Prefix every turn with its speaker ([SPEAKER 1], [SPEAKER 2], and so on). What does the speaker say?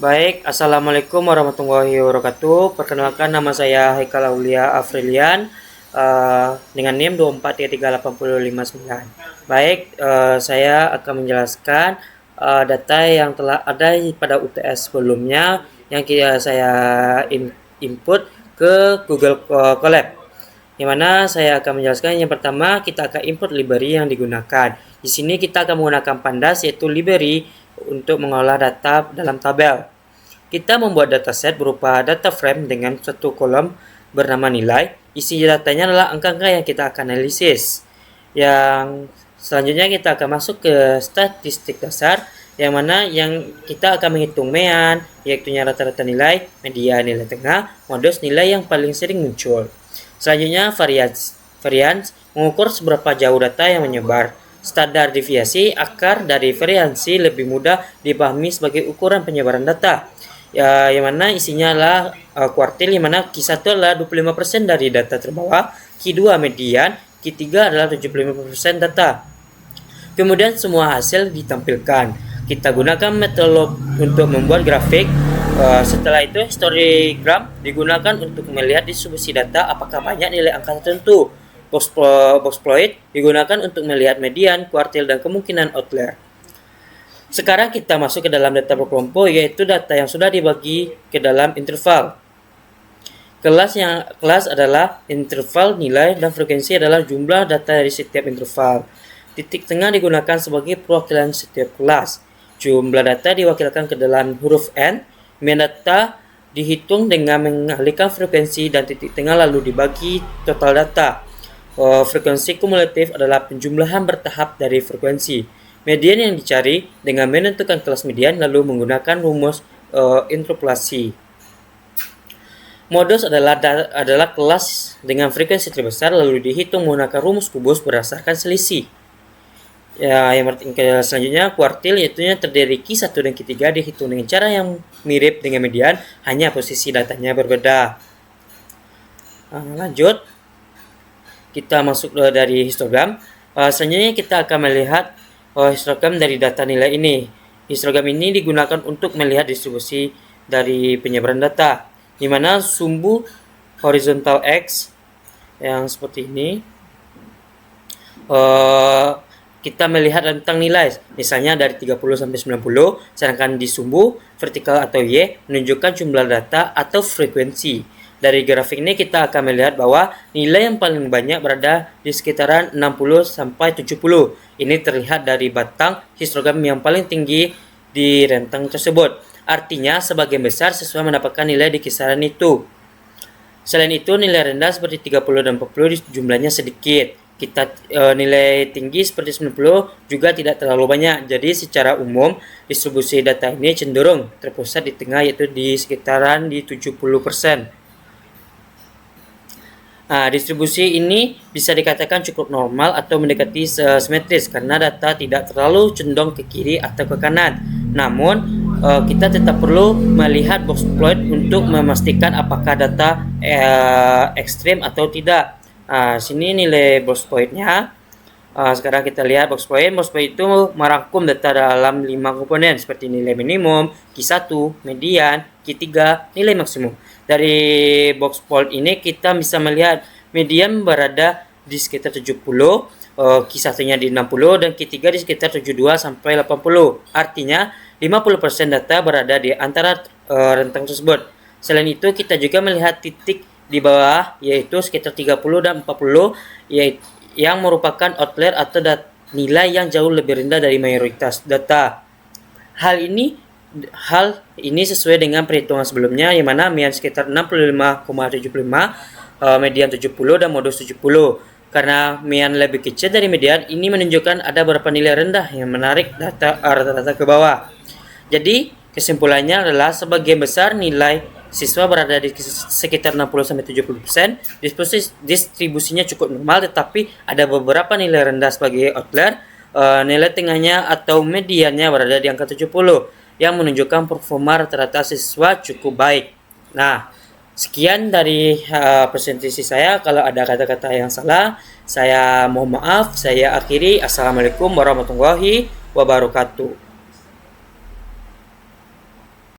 [SPEAKER 1] Baik, Assalamualaikum warahmatullahi wabarakatuh. Perkenalkan, nama saya Haikal Aulia Afrilian dengan NIM 243859. Baik, saya akan menjelaskan data yang telah ada pada UTS sebelumnya yang saya input ke Google Colab. Yang mana saya akan menjelaskan yang pertama, kita akan input library yang digunakan. Di sini kita akan menggunakan Pandas, yaitu library untuk mengolah data dalam tabel. Kita membuat dataset berupa data frame dengan satu kolom bernama nilai. Isi datanya adalah angka-angka yang kita akan analisis. Yang selanjutnya kita akan masuk ke statistik dasar, yang mana yang kita akan menghitung mean, yaitu rata-rata nilai, median, nilai tengah, modus, nilai yang paling sering muncul. Selanjutnya varians mengukur seberapa jauh data yang menyebar. Standar deviasi akar dari variansi lebih mudah dipahami sebagai ukuran penyebaran data. Yang mana isinya adalah kuartil, yang mana Q1 adalah 25% dari data terbawa, Q2 median, Q3 adalah 75% data. Kemudian semua hasil ditampilkan. Kita gunakan metode untuk membuat grafik. Setelah itu histogram digunakan untuk melihat distribusi data apakah banyak nilai angka tertentu. Boxploit digunakan untuk melihat median, kuartil, dan kemungkinan outlier. Sekarang kita masuk ke dalam data berkelompok, yaitu data yang sudah dibagi ke dalam interval. Kelas adalah interval, nilai, dan frekuensi adalah jumlah data dari setiap interval. Titik tengah digunakan sebagai perwakilan setiap kelas. Jumlah data diwakilkan ke dalam huruf N. Mean data dihitung dengan mengalihkan frekuensi dan titik tengah lalu dibagi total data. Frekuensi kumulatif adalah penjumlahan bertahap dari frekuensi. Median yang dicari dengan menentukan kelas median lalu menggunakan rumus interpolasi. Modus adalah kelas dengan frekuensi terbesar lalu dihitung menggunakan rumus kubus berdasarkan selisih. Yang selanjutnya kuartil, yaitu terdiri Q1 dan Q3 dihitung dengan cara yang mirip dengan median, hanya posisi datanya berbeda. Lanjut, kita masuk dari histogram. Selanjutnya kita akan melihat histogram dari data nilai ini. Histogram ini digunakan untuk melihat distribusi dari penyebaran data, di mana sumbu horizontal X yang seperti ini kita melihat tentang nilai, misalnya dari 30 sampai 90, sedangkan di sumbu vertikal atau Y menunjukkan jumlah data atau frekuensi. Dari grafik ini kita akan melihat bahwa nilai yang paling banyak berada di sekitaran 60 sampai 70. Ini terlihat dari batang histogram yang paling tinggi di rentang tersebut. Artinya sebagian besar siswa mendapatkan nilai di kisaran itu. Selain itu, nilai rendah seperti 30 dan 40 jumlahnya sedikit. Nilai tinggi seperti 90 juga tidak terlalu banyak. Jadi secara umum distribusi data ini cenderung terpusat di tengah, yaitu di sekitaran di 70%. Distribusi ini bisa dikatakan cukup normal atau mendekati simetris karena data tidak terlalu condong ke kiri atau ke kanan. Namun kita tetap perlu melihat boxploit untuk memastikan apakah data ekstrim atau tidak. Sini nilai boxploitnya. Sekarang kita lihat boxploit. Boxploit itu merangkum data dalam 5 komponen seperti nilai minimum, Q1, median, Q3, nilai maksimum. Dari boxploit ini kita bisa melihat median berada di sekitar 70, Q1-nya di 60, dan Q3 di sekitar 72 sampai 80. Artinya 50% data berada di antara rentang tersebut. Selain itu kita juga melihat titik di bawah, yaitu sekitar 30 dan 40, yang merupakan outlier atau nilai yang jauh lebih rendah dari mayoritas data. Hal ini sesuai dengan perhitungan sebelumnya, yang mana mean sekitar 65,75, median 70, dan modus 70. Karena mean lebih kecil dari median, ini menunjukkan ada beberapa nilai rendah yang menarik data rata-rata ke bawah. Jadi kesimpulannya adalah sebagian besar nilai siswa berada di sekitar 60-70%. Distribusinya cukup normal, tetapi ada beberapa nilai rendah sebagai outlier. Nilai tengahnya atau mediannya berada di angka 70, yang menunjukkan performa rata-rata siswa cukup baik. Nah, sekian dari presentasi saya. Kalau ada kata-kata yang salah, saya mohon maaf. Saya akhiri. Assalamualaikum warahmatullahi wabarakatuh.